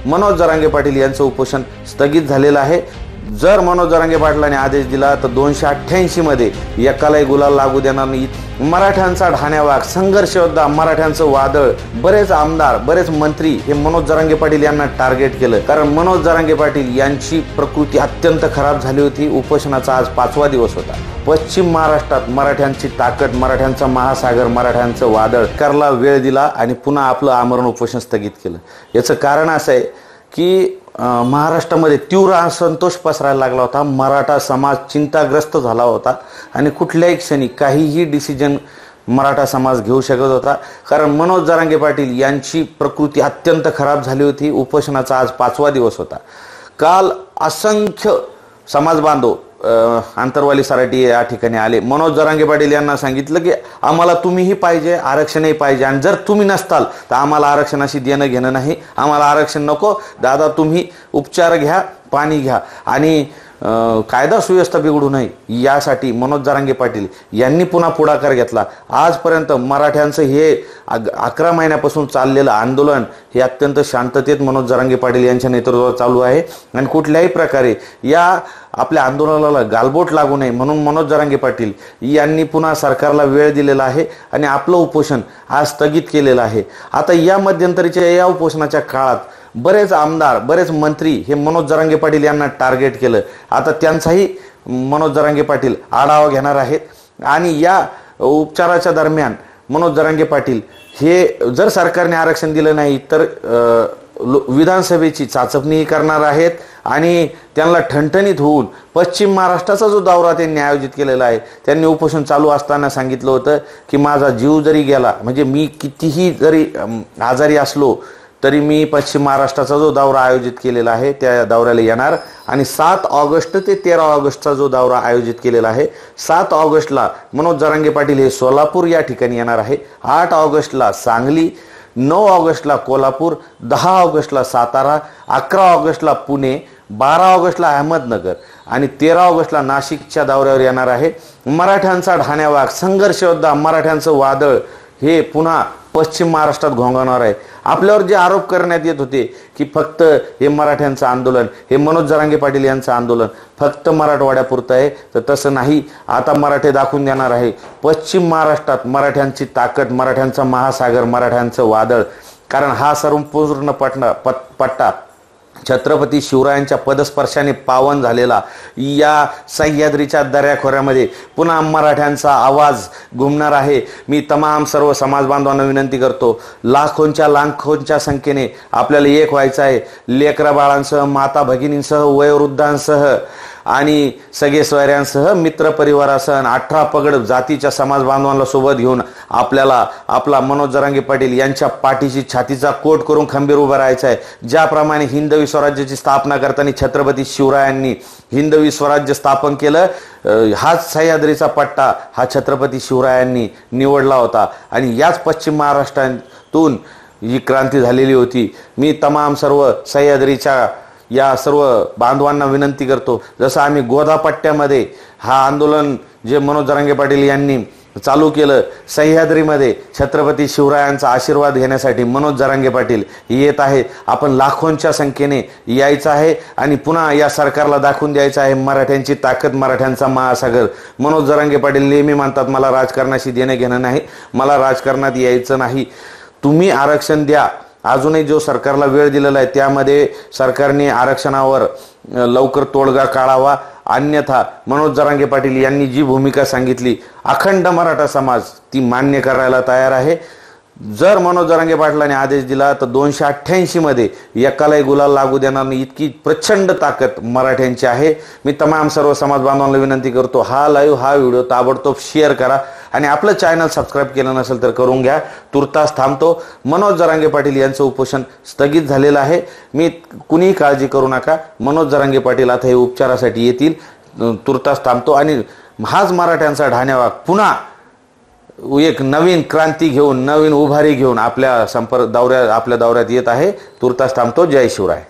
मनोज जरांगे पाटील यांचं उपोषण स्थगित झालेलं आहे। जर मनोज जरांगे पाटलांनी आदेश दिला तर 288 मध्ये एकालाही गुलाल लागू देणार नाही। मराठ्यांचा ढाण्यावाग, संघर्ष योद्धा, मराठ्यांचं वादळ, बरेच आमदार, बरेच मंत्री हे मनोज जरांगे पाटील यांना टार्गेट केलं, कारण मनोज जरांगे पाटील यांची प्रकृती अत्यंत खराब झाली होती। उपोषणाचा आज 5वा दिवस होता। पश्चिम महाराष्ट्रात मराठ्यांची ताकद, मराठ्यांचा महासागर, मराठ्यांचं वादळ करला वेळ दिला आणि पुन्हा आपलं आमरण उपोषण स्थगित केलं। याचं कारण असं आहे की महाराष्ट्रामध्ये तीव्र असंतोष पसरायला लागला होता। मराठा समाज चिंताग्रस्त झाला होता आणि कुठल्याही क्षणी काहीही डिसिजन मराठा समाज घेऊ शकत होता, कारण मनोज जरांगे पाटील यांची प्रकृती अत्यंत खराब झाली होती। उपोषणाचा आज 5वा दिवस होता। काल असंख्य समाज बांधव आंतरवाली सराटी या ठिकाणी आले। मनोज जरांगे पाटील यांना सांगितलं की आम्हाला तुम्हीही पाहिजे, आरक्षणही पाहिजे, आणि जर तुम्ही नसताल तर आम्हाला आरक्षणाशी देणं घेणं नाही, आम्हाला आरक्षण नको दादा, तुम्ही उपचार घ्या, पाणी घ्या आणि कायदा सुव्यवस्था बिघडू नये यासाठी मनोज जरांगे पाटील यांनी पुन्हा पुढाकार घेतला। आजपर्यंत मराठ्यांचं हे 11 महिन्यापासून चाललेलं आंदोलन हे अत्यंत शांततेत मनोज जरांगे पाटील यांच्या नेतृत्वात चालू आहे आणि कुठल्याही प्रकारे या आपल्या आंदोलनाला गालबोट लागू नये म्हणून मनोज जरांगे पाटील यांनी पुन्हा सरकारला वेळ दिलेला आहे आणि आपलं उपोषण आज स्थगित केलेलं आहे। आता या मध्यंतरीच्या या उपोषणाच्या काळात बरेच आमदार, बरेच मंत्री हे मनोज जरांगे पाटील यांना टार्गेट केलं। आता त्यांचाही मनोज जरांगे पाटील आढावा घेणार आहेत आणि या उपचाराच्या दरम्यान मनोज जरांगे पाटील हे जर सरकारने आरक्षण दिलं नाही तर विधानसभेची चाचपणीही करणार आहेत आणि त्यांना ठणठणीत होऊन पश्चिम महाराष्ट्राचा जो दौरा त्यांनी आयोजित केलेला आहे, त्यांनी उपोषण चालू असताना सांगितलं होतं की माझा जीव जरी गेला, म्हणजे मी कितीही जरी आजारी असलो तरी मी पश्चिम महाराष्ट्राचा जो दौरा आयोजित केलेला आहे त्या दौऱ्याला येणार आणि 7 ऑगस्ट ते 13 ऑगस्टचा जो दौरा आयोजित केलेला आहे, 7 ऑगस्टला मनोज जरांगे पाटील हे सोलापूर या ठिकाणी येणार आहे, 8 ऑगस्टला सांगली, 9 ऑगस्टला कोल्हापूर, 10 ऑगस्टला सातारा, 11 ऑगस्टला पुणे, 12 ऑगस्टला अहमदनगर आणि 13 ऑगस्टला नाशिकच्या दौऱ्यावर येणार आहे। मराठ्यांचा ढाण्यावाग, संघर्ष योद्धा, मराठ्यांचं वादळ हे पुन्हा पश्चिम महाराष्ट्रात घोंघावणार आहे। आपल्यावर जे आरोप करण्यात येत होते की फक्त हे मराठ्यांचं आंदोलन, हे मनोज जरांगे पाटील यांचं आंदोलन फक्त मराठवाड्यापुरतं आहे, तर तसं नाही। आता मराठे दाखवून देणार आहे पश्चिम महाराष्ट्रात मराठ्यांची ताकद, मराठ्यांचा महासागर, मराठ्यांचं वादळ, कारण हा संपूर्ण पट्टा छत्रपती शिवरायांच्या पदस्पर्शाने पावन झालेला या सह्याद्रीच्या दऱ्याखोऱ्यामध्ये पुन्हा मराठ्यांचा आवाज घुमणार आहे। मी तमाम सर्व समाज बांधवांना विनंती करतो, लाखोंच्या संख्येने आपल्याला एक व्हायचं आहे। लेकरा बाळांसह, माता भगिनींसह, वयोवृद्धांसह आणि सगळे सोयऱ्यांसह, मित्र परिवारासह 18 पगड जातीच्या समाज बांधवांना सोबत घेऊन आपल्याला आपला मनोज जरांगे पाटील यांच्या पाठीची छातीचा कोट करून खंबीर उभा राहायचा आहे। ज्याप्रमाणे हिंदवी स्वराज्याची स्थापना करताना छत्रपती शिवरायांनी हिंदवी स्वराज्य स्थापन केलं, हाच सह्याद्रीचा पट्टा हा छत्रपती शिवरायांनी निवडला होता आणि याच पश्चिम महाराष्ट्रातून ही क्रांती झालेली होती। मी तमाम सर्व सह्याद्रीच्या या सर्व बांधवांना विनंती करतो, जसं आम्ही गोदा पट्ट्यामध्ये हा आंदोलन जे मनोज जरांगे पाटील यांनी चालू केलं, सह्याद्रीमध्ये छत्रपती शिवरायांचा आशीर्वाद घेण्यासाठी मनोज जरांगे पाटील येत आहेत। आपण लाखोंच्या संख्येने यायचं आहे आणि पुन्हा या सरकारला दाखवून द्यायचं आहे मराठ्यांची ताकद, मराठ्यांचा महासागर। मनोज जरांगे पाटील नेहमी म्हणतात मला राजकारणाशी देणं घेणं नाही, मला राजकारणात यायचं नाही, तुम्ही आरक्षण द्या। अजूनही जो सरकारला वेळ दिलेला आहे त्यामध्ये सरकारने आरक्षणावर लवकर तोडगा काढावा, अन्यथा मनोज जरांगे पाटील यांनी जी भूमिका सांगितली अखंड मराठा समाज ती मान्य करायला तयार आहे। जर मनोज जरांगे पाटलांनी आदेश दिला तर 288 मध्ये एकालाही गुलाल लागू देणार नाही, इतकी प्रचंड ताकद मराठ्यांची आहे। मी तमाम सर्व समाज बांधवांना विनंती करतो, हा व्हिडिओ ताबडतोब शेअर करा आणि आपलं चॅनल सबस्क्राईब केलं नसेल तर करून घ्या। तुर्तास थांबतो। मनोज जरांगे पाटील यांचं उपोषण स्थगित झालेलं आहे। मी कुणीही काळजी करू नका, मनोज जरांगे पाटील आता हे उपचारासाठी येतील। तुर्तास थांबतो आणि हाच मराठ्यांचा ढाण्यावाग पुन्हा एक नवीन क्रांती घेऊन, नवीन उभारी घेऊन आपल्या दौऱ्यात येत आहे। तुर्तास थांबतो। जय शिवराय।